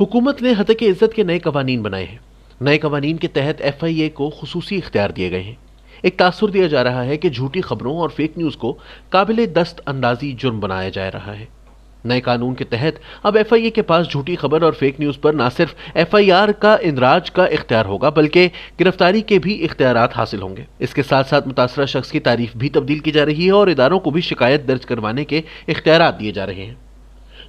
हुकूमत ने हतक इज्जत के नए कवानीन बनाए हैं। नए कवानीन के तहत FIA को खुसूसी इख्तियार दिए गए हैं। एक तासुर दिया जा रहा है कि झूठी खबरों और फेक न्यूज़ को काबिल दस्त अंदाजी जुर्म बनाया जा रहा है। नए कानून के तहत अब FIA के पास झूठी खबर और फेक न्यूज़ पर न सिर्फ FIR का इंदराज का इख्तियार होगा बल्कि गिरफ्तारी के भी इख्तियारात हासिल होंगे। इसके साथ साथ मुतासरा शख्स की तारीफ भी तब्दील की जा रही है और इदारों को भी शिकायत दर्ज करवाने के इख्तियारात दिए जा रहे हैं।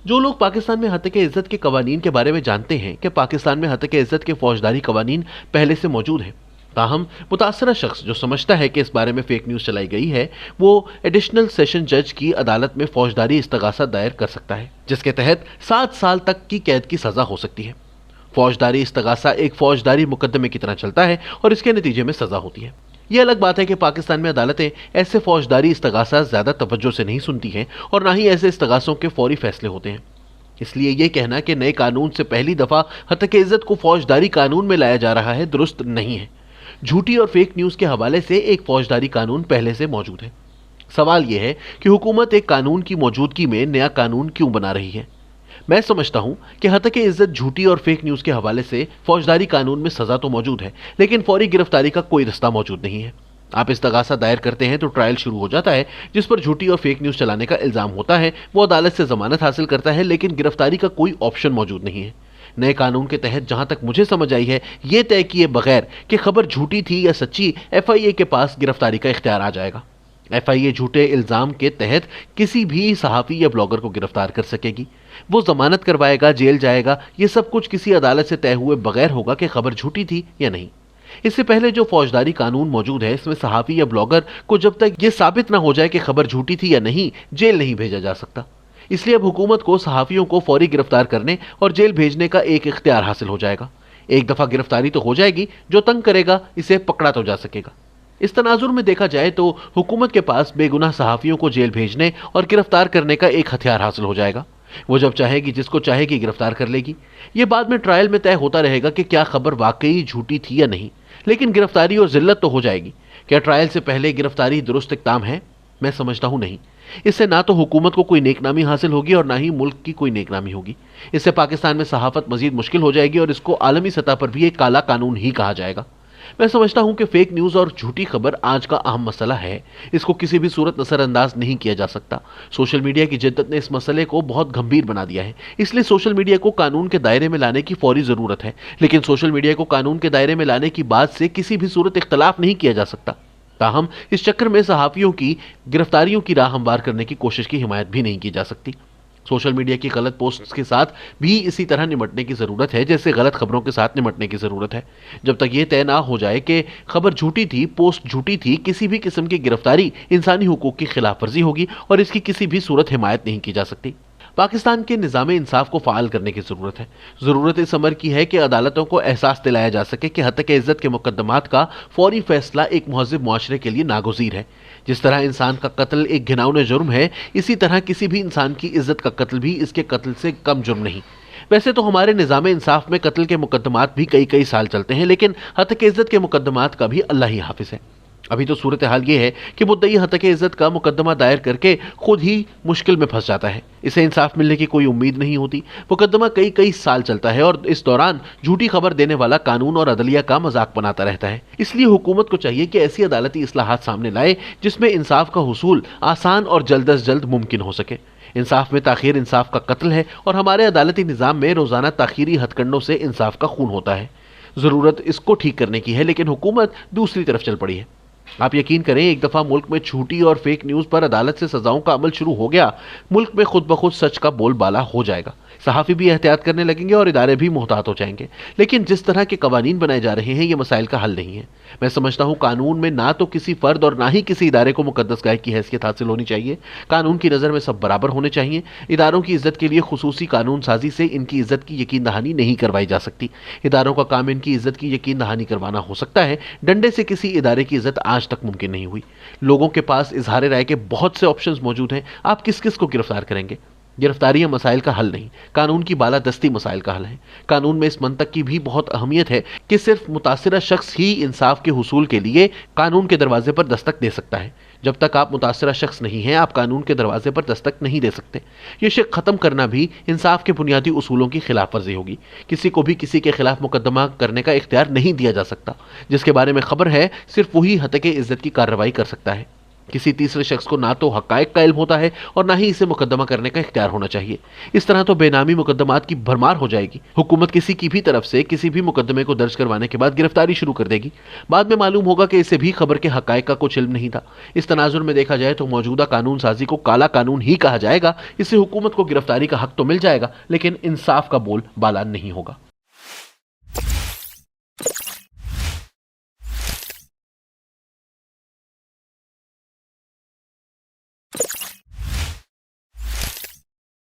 जो लोग पाकिस्तान में हतक इज्जत के कवानीन के बारे में जानते हैं कि पाकिस्तान में हतक इज्जत के फौजदारी कवानीन पहले से मौजूद हैं, ताहम मुतासरा शख्स जो समझता है कि इस बारे में फेक न्यूज़ चलाई गई है वो एडिशनल सेशन जज की अदालत में फौजदारी इस्तगासा दायर कर सकता है, जिसके तहत 7 साल तक की कैद की सज़ा हो सकती है। फौजदारी इस्तगासा एक फौजदारी मुकदमे की तरह चलता है और इसके नतीजे में सज़ा होती है। यह अलग बात है कि पाकिस्तान में अदालतें ऐसे फौजदारी इस्तगासा ज़्यादा तवज्जो से नहीं सुनती हैं और ना ही ऐसे इस्तगासों के फौरी फैसले होते हैं। इसलिए यह कहना कि नए कानून से पहली दफ़ा हतक इज्जत को फौजदारी कानून में लाया जा रहा है दुरुस्त नहीं है। झूठी और फेक न्यूज़ के हवाले से एक फौजदारी कानून पहले से मौजूद है। सवाल यह है कि हुकूमत एक कानून की मौजूदगी में नया कानून क्यों बना रही है। मैं समझता हूं कि हतक इज्जत झूठी और फेक न्यूज़ के हवाले से फौजदारी कानून में सज़ा तो मौजूद है, लेकिन फौरी गिरफ्तारी का कोई रास्ता मौजूद नहीं है। आप इस्तगासा दायर करते हैं तो ट्रायल शुरू हो जाता है। जिस पर झूठी और फेक न्यूज़ चलाने का इल्ज़ाम होता है वो अदालत से जमानत हासिल करता है, लेकिन गिरफ्तारी का कोई ऑप्शन मौजूद नहीं है। नए कानून के तहत जहां तक मुझे समझ आई है, यह तय किए बगैर कि खबर झूठी थी या सच्ची, FIA के पास गिरफ्तारी का इख्तियार आ जाएगा। FIA झूठे इल्ज़ाम के तहत किसी भी सहाफ़ी या ब्लॉगर को गिरफ्तार कर सकेगी। वो जमानत करवाएगा, जेल जाएगा, ये सब कुछ किसी अदालत से तय हुए बगैर होगा कि खबर झूठी थी या नहीं। इससे पहले जो फौजदारी कानून मौजूद है इसमें सहाफ़ी या ब्लॉगर को जब तक ये साबित ना हो जाए कि खबर झूठी थी या नहीं, जेल नहीं भेजा जा सकता। इसलिए अब हुकूमत को सहाफ़ियों को फौरी गिरफ्तार करने और जेल भेजने का एक इख्तियार हासिल हो जाएगा। एक दफ़ा गिरफ्तारी तो हो जाएगी, जो तंग करेगा इसे पकड़ा तो जा सकेगा। इस तनाजुर में देखा जाए तो हुकूमत के पास बेगुनाह सहाफ़ियों को जेल भेजने और गिरफ्तार करने का एक हथियार हासिल हो जाएगा। वो जब चाहेगी जिसको चाहेगी गिरफ्तार कर लेगी। ये बाद में ट्रायल में तय होता रहेगा कि क्या खबर वाकई झूठी थी या नहीं, लेकिन गिरफ्तारी और जिल्लत तो हो जाएगी। क्या ट्रायल से पहले गिरफ्तारी दुरुस्त इक़दाम है? मैं समझता हूँ नहीं। इससे ना तो हुकूमत को कोई नेकनामी हासिल होगी और ना ही मुल्क की कोई नेकनामी होगी। इससे पाकिस्तान में सहाफ़त मजीद मुश्किल हो जाएगी और इसको आलमी सतह पर भी एक काला कानून ही कहा जाएगा। मैं समझता हूं कि फेक न्यूज़ और झूठी खबर आज का अहम मसला है। इसको किसी भी सूरत नज़रअंदाज नहीं किया जा सकता। सोशल मीडिया की जिद्दत ने इस मसले को बहुत गंभीर बना दिया है। इसलिए सोशल मीडिया को कानून के दायरे में लाने की फौरी ज़रूरत है, लेकिन सोशल मीडिया को कानून के दायरे में लाने की बात से किसी भी सूरत इख्तलाफ नहीं किया जा सकता। ताहम इस चक्कर में सहाफ़ियों की गिरफ्तारियों की राह हमवार करने की कोशिश की हिमायत भी नहीं की जा सकती। सोशल मीडिया की गलत पोस्ट्स के साथ भी इसी तरह निपटने की ज़रूरत है जैसे गलत खबरों के साथ निपटने की ज़रूरत है। जब तक ये तय ना हो जाए कि खबर झूठी थी, पोस्ट झूठी थी, किसी भी किस्म की गिरफ्तारी इंसानी हुकूक की खिलाफ वर्जी होगी और इसकी किसी भी सूरत हिमायत नहीं की जा सकती। पाकिस्तान के निज़ाम इंसाफ को फ़ाल करने की ज़रूरत है। ज़रूरत इस अमर की है कि अदालतों को एहसास दिलाया जा सके कि हतक इज्जत के मुकदमात का फौरी फैसला एक महज़िब मुआशरे के लिए नागुज़ीर है। जिस तरह इंसान का कत्ल एक घिनौना जुर्म है, इसी तरह किसी भी इंसान की इज्जत का कत्ल भी इसके कत्ल से कम जुर्म नहीं। वैसे तो हमारे निज़ाम इंसाफ में कत्ल के मुकदमात भी कई कई साल चलते हैं, लेकिन हतक इज्जत के मुकदमात का भी अल्लाह ही हाफिज़ है। अभी तो सूरत हाल ये है कि मुद्दई हतक इज्जत का मुकदमा दायर करके खुद ही मुश्किल में फंस जाता है। इसे इंसाफ मिलने की कोई उम्मीद नहीं होती। मुकदमा कई कई साल चलता है और इस दौरान झूठी खबर देने वाला कानून और अदलिया का मजाक बनाता रहता है। इसलिए हुकूमत को चाहिए कि ऐसी अदालती इस्लाहात सामने लाए जिसमें इंसाफ का हुसूल आसान और जल्द अज जल्द मुमकिन हो सके। इंसाफ में ताखीर इंसाफ का कत्ल है और हमारे अदालती निज़ाम में रोज़ाना ताखीरी हथकंडों से इंसाफ का खून होता है। ज़रूरत इसको ठीक करने की है, लेकिन हुकूमत दूसरी तरफ चल पड़ी है। आप यकीन करें, एक दफ़ा मुल्क में झूठी और फेक न्यूज़ पर अदालत से सज़ाओं का अमल शुरू हो गया, मुल्क में खुद ब खुद सच का बोलबाला हो जाएगा। सहाफ़ी भी एहतियात करने लगेंगे और इदारे भी मुहतात हो जाएंगे। लेकिन जिस तरह के कवानीन बनाए जा रहे हैं ये मसाइल का हल नहीं है। मैं समझता हूँ कानून में ना तो किसी फ़र्द और ना ही किसी इदारे को मुकद्दस गाय की हैसियत हासिल होनी चाहिए। कानून की नज़र में सब बराबर होने चाहिए। इदारों की इज़्ज़त के लिए खुसूसी कानून साजी से इनकी इज़्ज़त की यकीन दहानी नहीं करवाई जा सकती। इदारों का काम इनकी इज़्ज़त की यकीन दहानी करवाना हो सकता है। डंडे से किसी इदारे की इज़्ज़त आज तक मुमकिन नहीं हुई। लोगों के पास इजहार राय के बहुत से ऑप्शंस मौजूद हैं। आप किस किस को गिरफ्तार करेंगे? गिरफ्तारियां मसाइल का हल नहीं, कानून की बालादस्ती मसाइल का हल है। कानून में इस मंतक की भी बहुत अहमियत है कि सिर्फ मुतासिरा शख्स ही इंसाफ के हुसूल के लिए कानून के दरवाजे पर दस्तक दे सकता है। جب تک آپ متاثرہ شخص نہیں ہیں آپ قانون کے دروازے پر دستک نہیں دے سکتے۔ یہ شک ختم کرنا بھی انصاف کے بنیادی اصولوں کی خلاف ورزی ہوگی۔ کسی کو بھی کسی کے خلاف مقدمہ کرنے کا اختیار نہیں دیا جا سکتا۔ جس کے بارے میں خبر ہے صرف وہی ہتک عزت کی کارروائی کر سکتا ہے۔ کسی تیسرے شخص کو نہ تو حقائق کا علم ہوتا ہے اور نہ ہی اسے مقدمہ کرنے کا اختیار ہونا چاہیے۔ اس طرح تو بے نامی مقدمات کی بھرمار ہو جائے گی۔ حکومت کسی کی بھی طرف سے کسی بھی مقدمے کو درج کروانے کے بعد گرفتاری شروع کر دے گی۔ بعد میں معلوم ہوگا کہ اسے بھی خبر کے حقائق کا کچھ علم نہیں تھا۔ اس تناظر میں دیکھا جائے تو موجودہ قانون سازی کو کالا قانون ہی کہا جائے گا۔ اس سے حکومت کو گرفتاری کا حق تو مل جائے گا لیکن انصاف کا بول بالا نہیں ہوگا۔